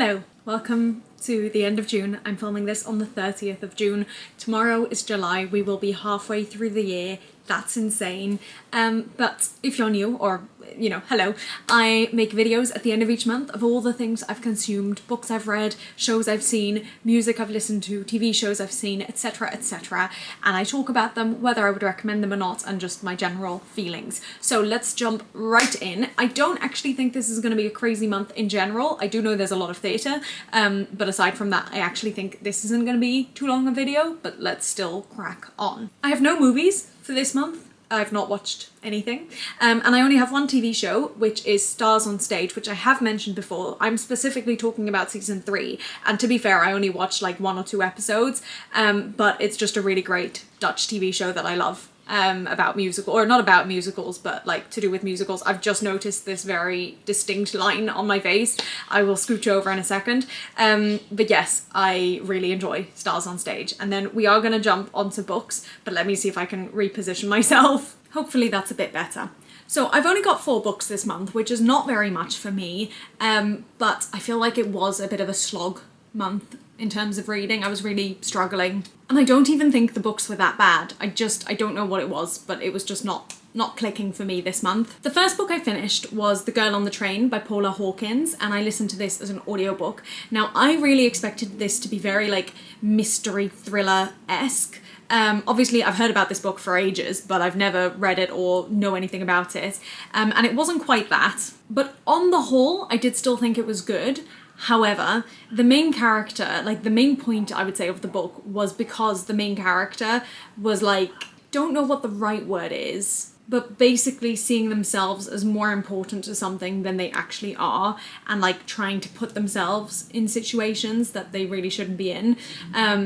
Hello, welcome to the end of June. I'm filming this on the 30th of June. Tomorrow is July. We will be halfway through the year. That's insane. But if you're new, or hello, I make videos at the end of each month of all the things I've consumed, books I've read, shows I've seen, music I've listened to, TV shows I've seen, etc, etc. And I talk about them, whether I would recommend them or not, and just my general feelings. So let's jump right in. I don't actually think this is going to be a crazy month in general. I do know there's a lot of theatre, but aside from that, I actually think this isn't going to be too long a video, but let's still crack on. I have no movies for this month. I've not watched anything, and I only have one TV show, which is Stars on Stage, which I have mentioned before. I'm specifically talking about season 3, and to be fair, I only watched like 1 or 2 episodes, but it's just a really great Dutch TV show that I love. About musical, or not about musicals, but like to do with musicals. I've just noticed this very distinct line on my face. I will scooch over in a second. But yes, I really enjoy Stars on Stage. And then we are going to jump onto books, but let me see if I can reposition myself. Hopefully that's a bit better. So I've only got 4 books this month, which is not very much for me, but I feel like it was a bit of a slog month in terms of reading. I was really struggling. And I don't even think the books were that bad. I don't know what it was, but it was just not clicking for me this month. The first book I finished was The Girl on the Train by Paula Hawkins, and I listened to this as an audiobook. Now, I really expected this to be very like mystery thriller-esque. Obviously, I've heard about this book for ages, but I've never read it or know anything about it. And it wasn't quite that. But on the whole, I did still think it was good. However, the main character, like the main point I would say of the book was because the main character was like, don't know what the right word is, but basically seeing themselves as more important to something than they actually are, and like trying to put themselves in situations that they really shouldn't be in,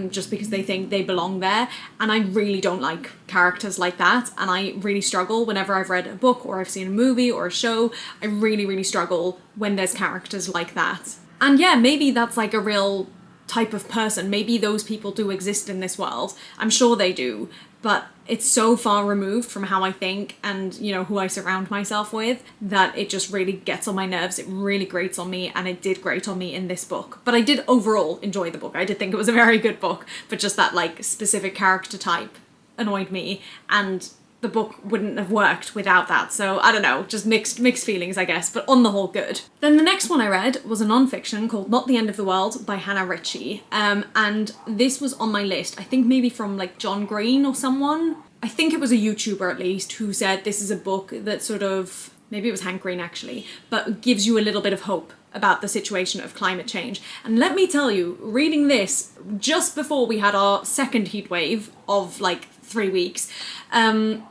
just because they think they belong there. And I really don't like characters like that, and I really struggle whenever I've read a book or I've seen a movie or a show. I really, really struggle when there's characters like that. And yeah, maybe that's like a real type of person. Maybe those people do exist in this world. I'm sure they do, but it's so far removed from how I think and, who I surround myself with that it just really gets on my nerves. It really grates on me, and it did grate on me in this book. But I did overall enjoy the book. I did think it was a very good book, but just that like specific character type annoyed me, and the book wouldn't have worked without that. So I don't know, just mixed feelings, I guess, but on the whole, good. Then the next one I read was a non-fiction called Not the End of the World by Hannah Ritchie. And this was on my list, I think maybe from like John Green or someone. I think it was a YouTuber at least who said this is a book that sort of, maybe it was Hank Green actually, but gives you a little bit of hope about the situation of climate change. And let me tell you, reading this just before we had our second heat wave of like 3 weeks,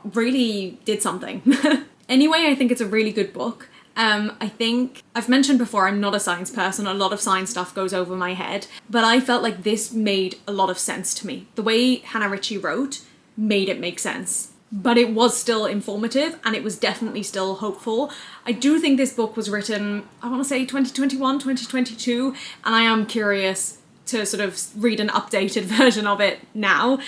really did something. Anyway, I think it's a really good book. I think I've mentioned before, I'm not a science person. A lot of science stuff goes over my head, but I felt like this made a lot of sense to me. The way Hannah Ritchie wrote made it make sense, but it was still informative, and it was definitely still hopeful. I do think this book was written, I want to say 2021, 2022, and I am curious to sort of read an updated version of it now,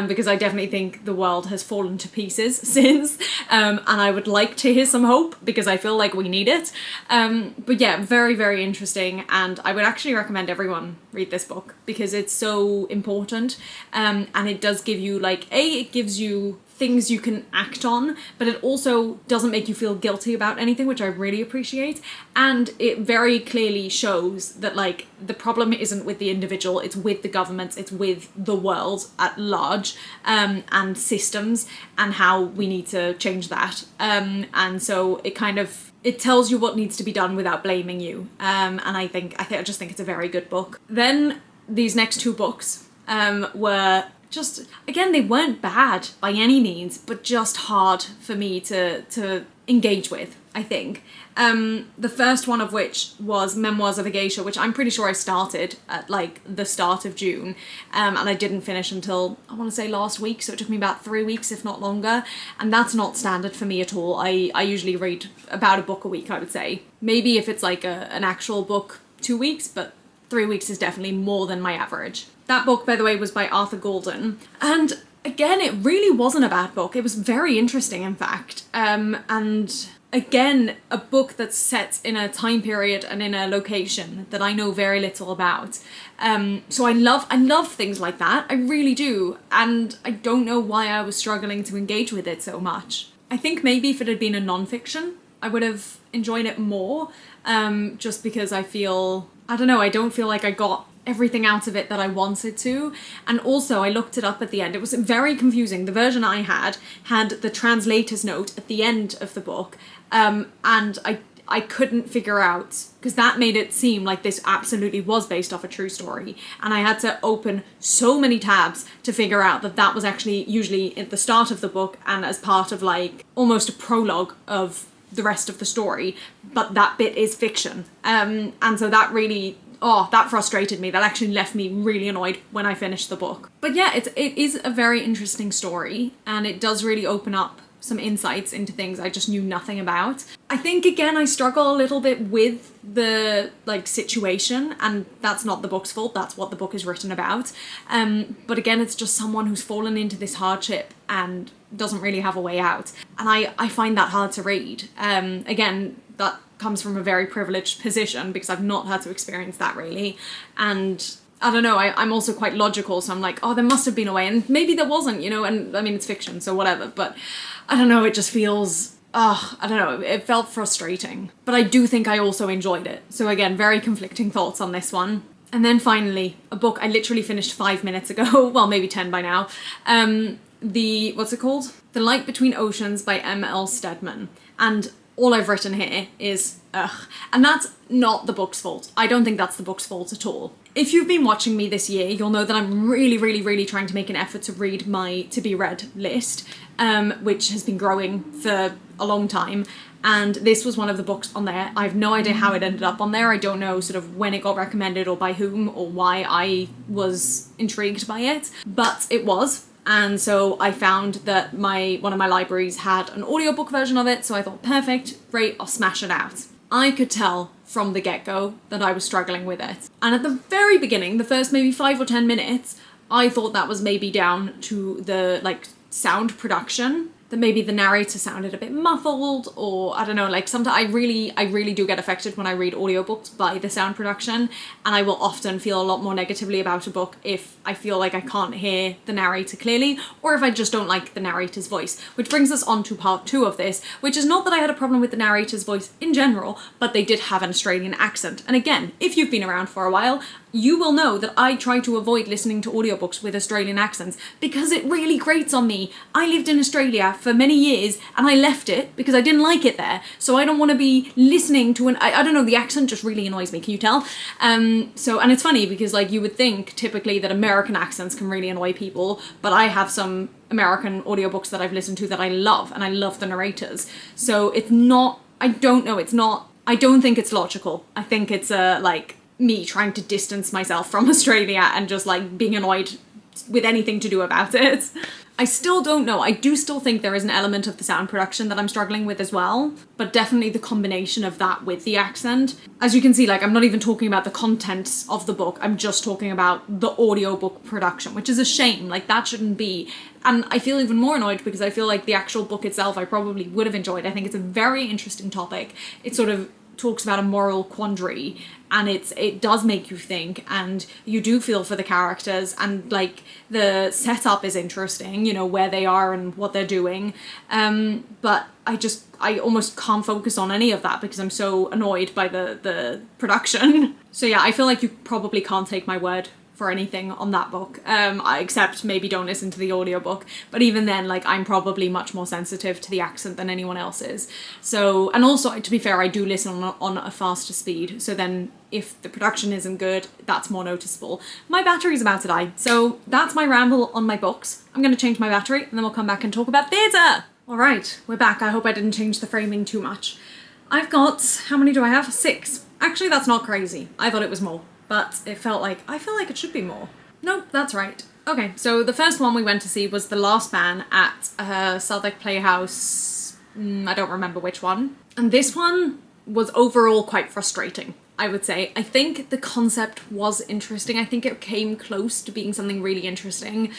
because I definitely think the world has fallen to pieces since, and I would like to hear some hope because I feel like we need it. But yeah, very, very interesting, and I would actually recommend everyone read this book because it's so important, and it does give you like, it gives you things you can act on, but it also doesn't make you feel guilty about anything, which I really appreciate. And it very clearly shows that like the problem isn't with the individual, it's with the governments, it's with the world at large, and systems, and how we need to change that. And so it tells you what needs to be done without blaming you. And I just think it's a very good book. Then these next 2 books were just, again, they weren't bad by any means, but just hard for me to engage with, I think. The first one of which was Memoirs of a Geisha, which I'm pretty sure I started at like the start of June, and I didn't finish until, I want to say last week, so it took me about 3 weeks, if not longer, and that's not standard for me at all. I usually read about a book a week, I would say. Maybe if it's like an actual book, 2 weeks, but 3 weeks is definitely more than my average. That book, by the way, was by Arthur Golden, and again, it really wasn't a bad book. It was very interesting, in fact, and again, a book that's set in a time period and in a location that I know very little about. So I love things like that. I really do. And I don't know why I was struggling to engage with it so much. I think maybe if it had been a non-fiction, I would have enjoyed it more. Just because I don't feel like I got everything out of it that I wanted to. And also I looked it up at the end. It was very confusing. The version I had the translator's note at the end of the book, and I couldn't figure out, because that made it seem like this absolutely was based off a true story, and I had to open so many tabs to figure out that that was actually usually at the start of the book and as part of like almost a prologue of the rest of the story, but that bit is fiction. And so that really, that frustrated me. That actually left me really annoyed when I finished the book. But yeah, it is a very interesting story, and it does really open up some insights into things I just knew nothing about. I think, again, I struggle a little bit with the situation, and that's not the book's fault, that's what the book is written about. But again, it's just someone who's fallen into this hardship and doesn't really have a way out. And I find that hard to read. Again, that comes from a very privileged position because I've not had to experience that really. And I don't know, I'm also quite logical, so I'm like, there must have been a way, and maybe there wasn't, and I mean, it's fiction, so whatever, but I don't know, it just feels, I don't know, it felt frustrating. But I do think I also enjoyed it. So again, very conflicting thoughts on this one. And then finally, a book I literally finished 5 minutes ago, well, maybe 10 by now, what's it called? The Light Between Oceans by M.L. Stedman. And all I've written here is, ugh. And that's not the book's fault. I don't think that's the book's fault at all. If you've been watching me this year, you'll know that I'm really, really, really trying to make an effort to read my to-be-read list, which has been growing for a long time. And this was one of the books on there. I have no idea how it ended up on there. I don't know sort of when it got recommended or by whom or why I was intrigued by it, but it was. And so I found that one of my libraries had an audiobook version of it, so I thought, perfect, great, I'll smash it out. I could tell from the get-go that I was struggling with it. And at the very beginning, the first maybe 5 or 10 minutes, I thought that was maybe down to the sound production, that maybe the narrator sounded a bit muffled, or I don't know, sometimes I really do get affected when I read audiobooks by the sound production, and I will often feel a lot more negatively about a book if I feel like I can't hear the narrator clearly, or if I just don't like the narrator's voice. Which brings us on to part 2 of this, which is not that I had a problem with the narrator's voice in general, but they did have an Australian accent. And again, if you've been around for a while, you will know that I try to avoid listening to audiobooks with Australian accents because it really grates on me. I lived in Australia for many years and I left it because I didn't like it there. So I don't want to be listening to I don't know, the accent just really annoys me, can you tell? And it's funny because you would think typically that American accents can really annoy people, but I have some American audiobooks that I've listened to that I love, and I love the narrators. So it's not, I don't think it's logical. I think it's me trying to distance myself from Australia and just being annoyed with anything to do about it. I still don't know. I do still think there is an element of the sound production that I'm struggling with as well, but definitely the combination of that with the accent. As you can see, I'm not even talking about the contents of the book, I'm just talking about the audiobook production, which is a shame. That shouldn't be. And I feel even more annoyed because I feel like the actual book itself I probably would have enjoyed. I think it's a very interesting topic. It sort of talks about a moral quandary, and it does make you think, and you do feel for the characters, and the setup is interesting, where they are and what they're doing, but I almost can't focus on any of that because I'm so annoyed by the production. So yeah, I feel like you probably can't take my word for anything on that book, except maybe don't listen to the audiobook. But even then, I'm probably much more sensitive to the accent than anyone else is. So, and also, to be fair, I do listen on a faster speed, so then if the production isn't good, that's more noticeable. My battery's about to die, so that's my ramble on my books. I'm going to change my battery, and then we'll come back and talk about theatre! Alright, we're back. I hope I didn't change the framing too much. I've got, how many do I have? 6. Actually, that's not crazy. I thought it was more. But I feel like it should be more. Nope, that's right. Okay, so the first one we went to see was The Last Man at Southwark Playhouse. I don't remember which one. And this one was overall quite frustrating, I would say. I think the concept was interesting. I think it came close to being something really interesting.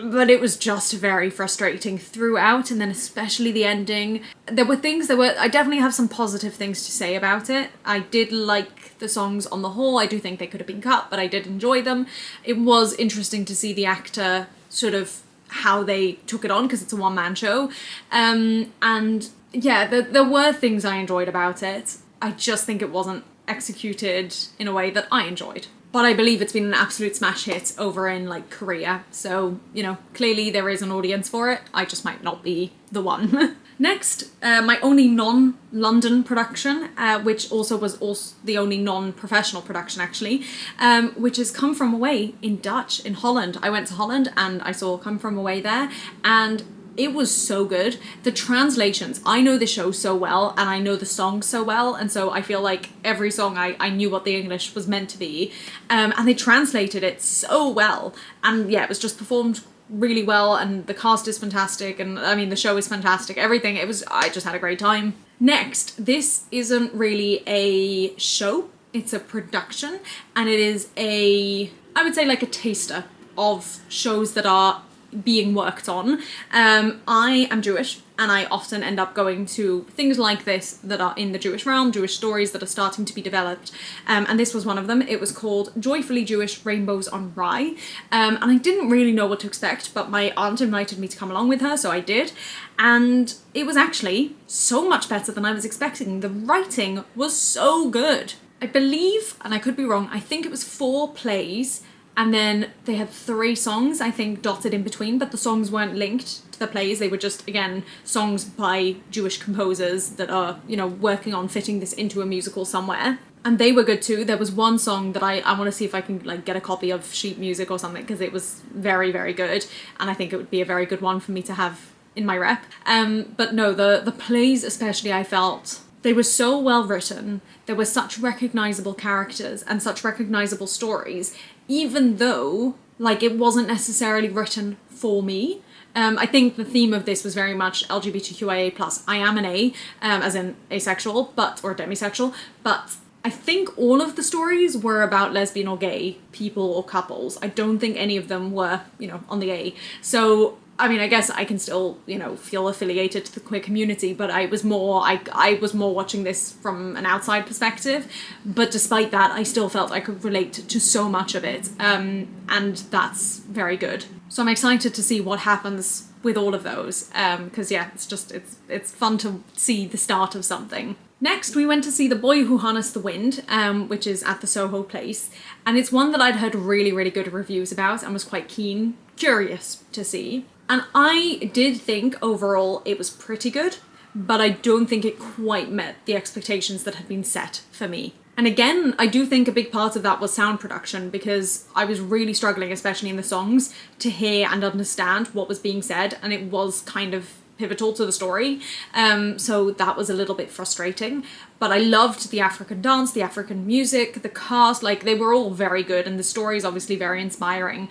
but it was just very frustrating throughout, and then especially the ending. There were things I definitely have some positive things to say about it. I did like the songs on the whole. I do think they could have been cut, but I did enjoy them. It was interesting to see the actor sort of how they took it on, because it's a one-man show. And yeah, there were things I enjoyed about it. I just think it wasn't executed in a way that I enjoyed. But I believe it's been an absolute smash hit over in like Korea. So, you know, clearly there is an audience for it. I just might not be the one. Next, my only non-London production, which was the only non-professional production actually, which is Come From Away in Dutch in Holland. I went to Holland and I saw Come From Away there, and it was so good. The translations, I know the show so well and I know the songs so well, and so I feel like every song I knew what the English was meant to be, and they translated it so well, and yeah, it was just performed really well, and the cast is fantastic, and I mean the show is fantastic, everything. I just had a great time. Next, this isn't really a show, it's a production, and it is I would say like a taster of shows that are being worked on. I am Jewish, and I often end up going to things like this that are in the Jewish realm, Jewish stories that are starting to be developed, and this was one of them. It was called Joyfully Jewish Rainbows on Rye, and I didn't really know what to expect, but my aunt invited me to come along with her, so I did, and it was actually so much better than I was expecting. The writing was so good. I believe, and I could be wrong, I think it was 4 plays, and then they had 3 songs, I think, dotted in between, but the songs weren't linked to the plays. They were just, again, songs by Jewish composers that are, you know, working on fitting this into a musical somewhere. And they were good too. There was one song that I want to see if I can like get a copy of sheet music or something, because it was very, very good. And I think it would be a very good one for me to have in my rep. But no, the plays especially, I felt they were so well written. There were such recognizable characters and such recognizable stories, even though like it wasn't necessarily written for me. I think the theme of this was very much LGBTQIA+. I am an A, as in asexual, or demisexual, but I think all of the stories were about lesbian or gay people or couples. I don't think any of them were, you know, on the A. So I mean, I guess I can still, you know, feel affiliated to the queer community, but I was more watching this from an outside perspective. But despite that, I still felt I could relate to so much of it, and that's very good. So I'm excited to see what happens with all of those, because yeah, it's fun to see the start of something. Next, we went to see The Boy Who Harnessed the Wind, which is at the Soho Place, and it's one that I'd heard really, really good reviews about and was quite curious to see. And I did think overall it was pretty good, but I don't think it quite met the expectations that had been set for me. And again, I do think a big part of that was sound production, because I was really struggling, especially in the songs, to hear and understand what was being said, and it was kind of pivotal to the story, so that was a little bit frustrating. But I loved the African dance, the African music, the cast, like they were all very good, and the story is obviously very inspiring.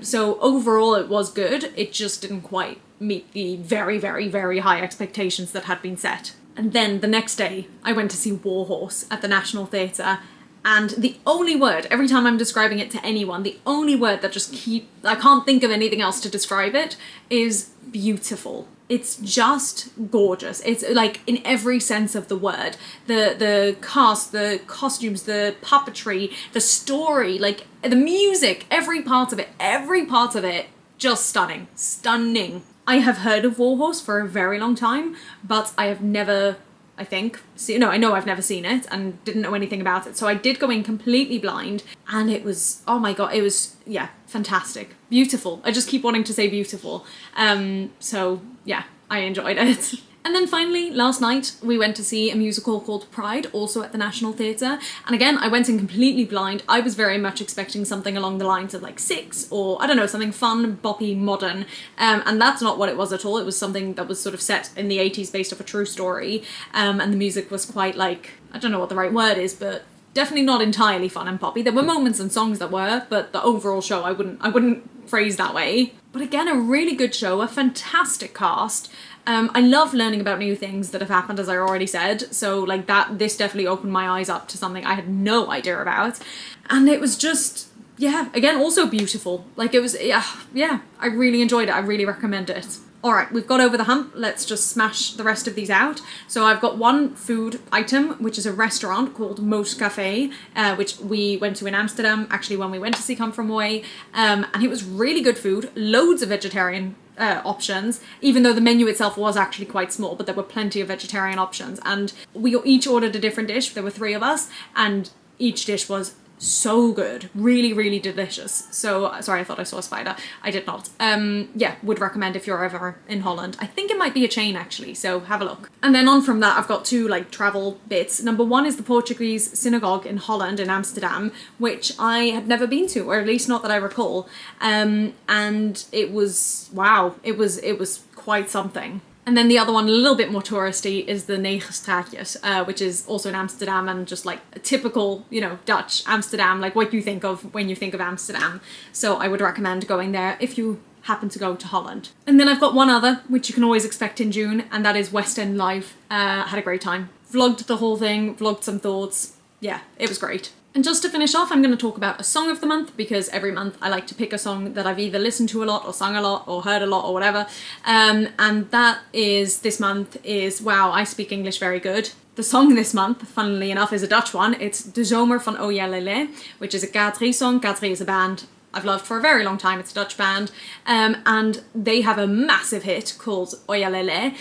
So overall it was good, it just didn't quite meet the very, very, very high expectations that had been set. And then the next day I went to see Warhorse at the National Theatre, and the only word, every time I'm describing it to anyone, the only word that I can't think of anything else to describe it, is beautiful. It's just gorgeous. It's like in every sense of the word. The cast, the costumes, the puppetry, the story, like the music, every part of it, just stunning. Stunning. I have heard of Warhorse for a very long time, but I have never, I know I've never seen it and didn't know anything about it. So I did go in completely blind, and it was, oh my god, it was, yeah, fantastic. Beautiful. I just keep wanting to say beautiful. So yeah, I enjoyed it. And then finally, last night, we went to see a musical called Pride, also at the National Theatre. And again, I went in completely blind. I was very much expecting something along the lines of like Six, or I don't know, something fun, boppy, modern. And that's not what it was at all. It was something that was sort of set in the 80s based off a true story. And the music was quite like, I don't know what the right word is, but definitely not entirely fun and poppy. There were moments and songs that were, but the overall show I wouldn't phrase that way. But again, a really good show, a fantastic cast. I love learning about new things that have happened, as I already said, so like this definitely opened my eyes up to something I had no idea about. And it was just yeah, again, also beautiful. Like it was, yeah, I really enjoyed it. I really recommend it. All right, we've got over the hump. Let's just smash the rest of these out. So I've got one food item, which is a restaurant called Moos Café, which we went to in Amsterdam, actually, when we went to see Come From Away. And it was really good food, loads of vegetarian options, even though the menu itself was actually quite small, but there were plenty of vegetarian options. And we each ordered a different dish. There were 3 of us, and each dish was so good, really, really delicious. So sorry, I thought I saw a spider. I did not. Yeah, would recommend if you're ever in Holland. I think it might be a chain actually, so have a look. And then on from that, I've got 2 like travel bits. Number 1 is the Portuguese synagogue in Holland, in Amsterdam, which I had never been to, or at least not that I recall. And it was, wow, it was quite something. And then the other one, a little bit more touristy, is the Negen Straatjes, which is also in Amsterdam, and just like a typical, you know, Dutch Amsterdam, like what you think of when you think of Amsterdam. So I would recommend going there if you happen to go to Holland. And then I've got one other, which you can always expect in June, and that is West End Live. Had a great time. Vlogged the whole thing, vlogged some thoughts. Yeah, it was great. And just to finish off, I'm going to talk about a song of the month, because every month I like to pick a song that I've either listened to a lot or sung a lot or heard a lot or whatever. And that is, this month is, wow, I speak English very good. The song this month, funnily enough, is a Dutch one. It's De Zomer van O Ja Lele, which is a K3 song. K3 is a band I've loved for a very long time. It's a Dutch band. And they have a massive hit called O Ja Lele,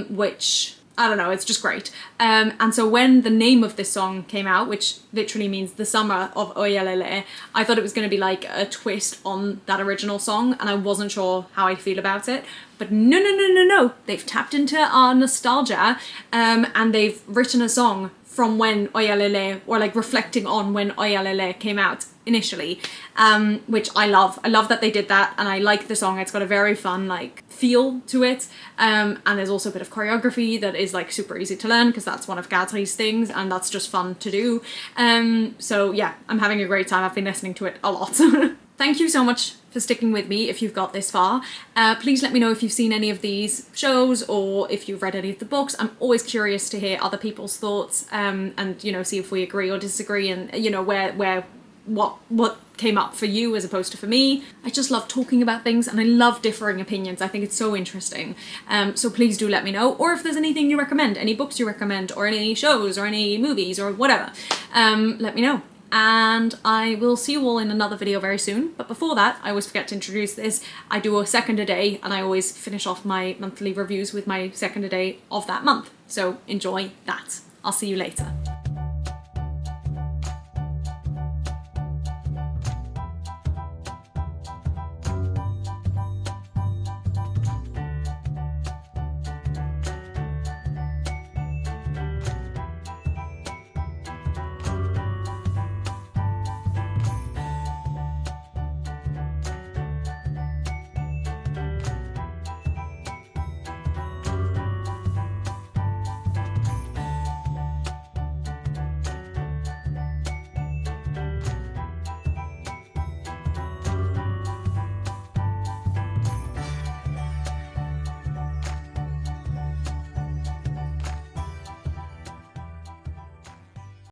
which, I don't know, it's just great. And so when the name of this song came out, which literally means the summer of O Ja Lele, I thought it was going to be like a twist on that original song, and I wasn't sure how I'd feel about it. But no. They've tapped into our nostalgia, and they've written a song from when O Ja Lele, or like reflecting on when O Ja Lele came out initially, which I love. I love that they did that, and I like the song. It's got a very fun like feel to it, and there's also a bit of choreography that is like super easy to learn, because that's one of K3's things, and that's just fun to do. So yeah, I'm having a great time. I've been listening to it a lot. Thank you so much for sticking with me if you've got this far. Please let me know if you've seen any of these shows, or if you've read any of the books. I'm always curious to hear other people's thoughts, and you know, see if we agree or disagree, and you know, what came up for you as opposed to for me. I just love talking about things, and I love differing opinions. I think it's so interesting. So please do let me know, or if there's anything you recommend, any books you recommend, or any shows, or any movies, or whatever, let me know. And I will see you all in another video very soon. But before that, I always forget to introduce this. I do a second a day, and I always finish off my monthly reviews with my second a day of that month. So enjoy that. I'll see you later.